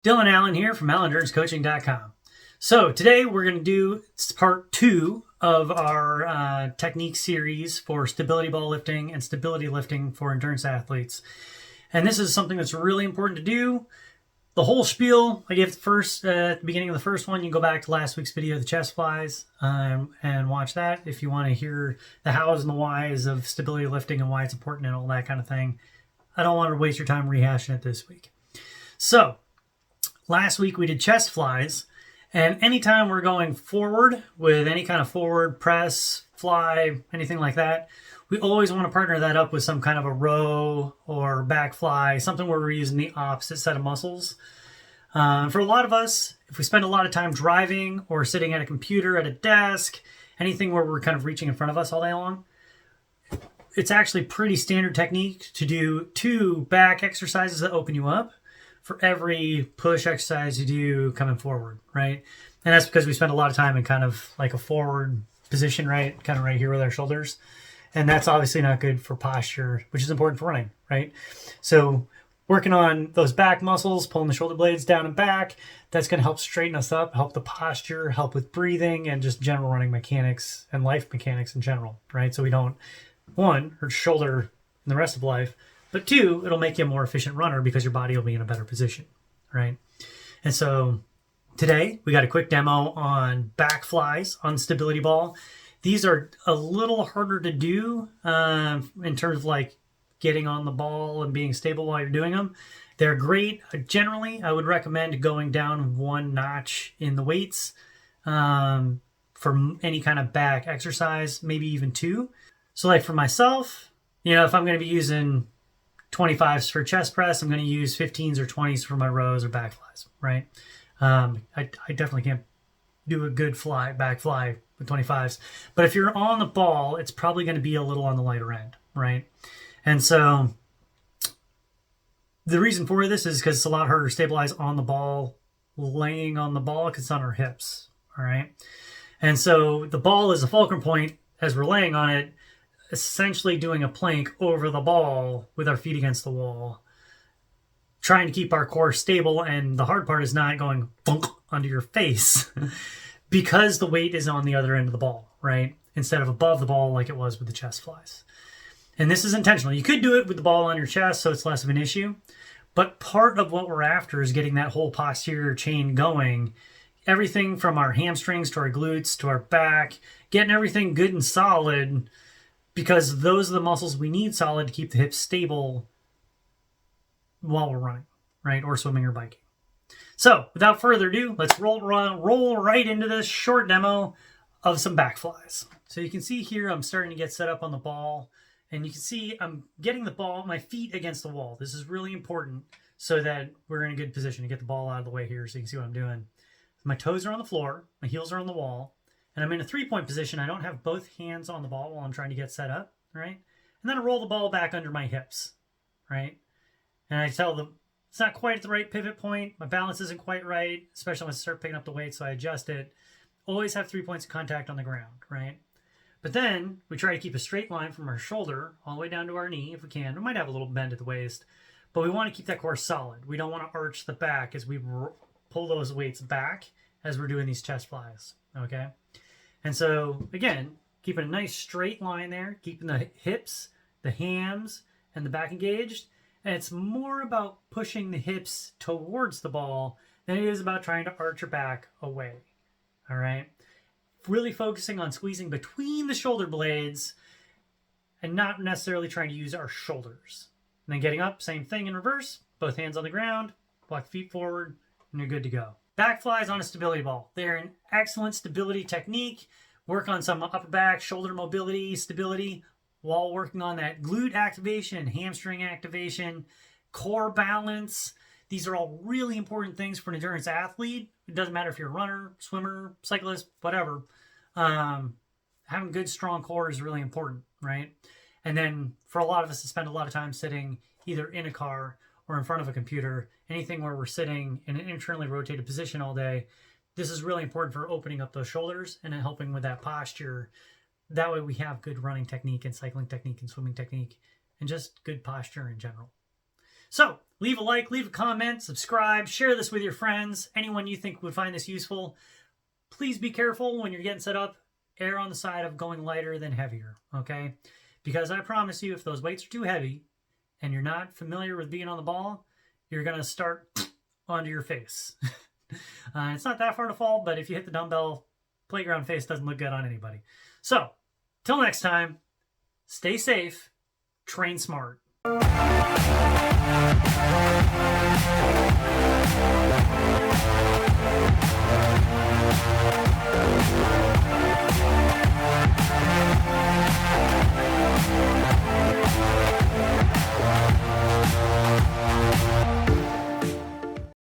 Dylan Allen here from AllenEnduranceCoaching.com. So today we're going to do part 2 of our technique series for stability ball lifting and stability lifting for endurance athletes. And this is something that's really important to do. The whole spiel I gave at the beginning of the first one. You can go back to last week's video, the chest flies, and watch that if you want to hear the hows and the whys of stability lifting and why it's important and all that kind of thing. I don't want to waste your time rehashing it this week. So last week we did chest flies, and anytime we're going forward with any kind of forward press, fly, anything like that, we always want to partner that up with some kind of a row or back fly, something where we're using the opposite set of muscles. For a lot of us, if we spend a lot of time driving or sitting at a computer, at a desk, anything where we're kind of reaching in front of us all day long, it's actually pretty standard technique to do 2 back exercises that open you up for every push exercise you do coming forward, right? And that's because we spend a lot of time in kind of like a forward position, right? Kind of right here with our shoulders. And that's obviously not good for posture, which is important for running, right? So working on those back muscles, pulling the shoulder blades down and back, that's going to help straighten us up, help the posture, help with breathing, and just general running mechanics and life mechanics in general, right? So we don't, 1, hurt shoulder in the rest of life, but 2, it'll make you a more efficient runner because your body will be in a better position, right? And so today we got a quick demo on back flies on stability ball. These are a little harder to do in terms of like getting on the ball and being stable while you're doing them. They're great. Generally, I would recommend going down 1 notch in the weights for any kind of back exercise, maybe even 2. So like for myself, if I'm going to be using 25s for chest press, I'm going to use 15s or 20s for my rows or back flies, right? I definitely can't do a good back fly with 25s. But if you're on the ball, it's probably going to be a little on the lighter end, right? And so the reason for this is because it's a lot harder to stabilize on the ball, laying on the ball, because it's on our hips, all right? And so the ball is a fulcrum point as we're laying on it, essentially doing a plank over the ball with our feet against the wall, trying to keep our core stable. And the hard part is not going thunk onto your face because the weight is on the other end of the ball, right? Instead of above the ball like it was with the chest flies. And this is intentional. You could do it with the ball on your chest, so it's less of an issue. But part of what we're after is getting that whole posterior chain going. Everything from our hamstrings to our glutes to our back, getting everything good and solid, because those are the muscles we need solid to keep the hips stable while we're running, right? Or swimming or biking. So without further ado, let's roll right into this short demo of some back flies. So you can see here, I'm starting to get set up on the ball, and you can see I'm getting the ball, my feet against the wall. This is really important so that we're in a good position to get the ball out of the way here so you can see what I'm doing. My toes are on the floor, my heels are on the wall, and I'm in a 3-point position. I don't have both hands on the ball while I'm trying to get set up, right? And then I roll the ball back under my hips, right? And I tell them it's not quite at the right pivot point. My balance isn't quite right, especially when I start picking up the weight, so I adjust it. Always have 3 points of contact on the ground, right? But then we try to keep a straight line from our shoulder all the way down to our knee if we can. We might have a little bend at the waist, but we want to keep that core solid. We don't want to arch the back as we pull those weights back as we're doing these chest flies, okay? And so, again, keeping a nice straight line there, keeping the hips, the hams, and the back engaged. And it's more about pushing the hips towards the ball than it is about trying to arch your back away, all right? Really focusing on squeezing between the shoulder blades and not necessarily trying to use our shoulders. And then getting up, same thing in reverse, both hands on the ground, walk the feet forward, and you're good to go. Back flies on a stability ball. They're an excellent stability technique. Work on some upper back, shoulder mobility, stability, while working on that glute activation, hamstring activation, core balance. These are all really important things for an endurance athlete. It doesn't matter if you're a runner, swimmer, cyclist, whatever. Having good, strong core is really important, right? And then for a lot of us to spend a lot of time sitting either in a car or in front of a computer, anything where we're sitting in an internally rotated position all day, this is really important for opening up those shoulders and helping with that posture. That way we have good running technique and cycling technique and swimming technique and just good posture in general. So leave a like, leave a comment, subscribe, share this with your friends, anyone you think would find this useful. Please be careful when you're getting set up. Err on the side of going lighter than heavier, okay? Because I promise you, if those weights are too heavy and you're not familiar with being on the ball, you're going to start onto your face. It's not that far to fall, but if you hit the dumbbell, playground face doesn't look good on anybody. So, till next time, stay safe, train smart.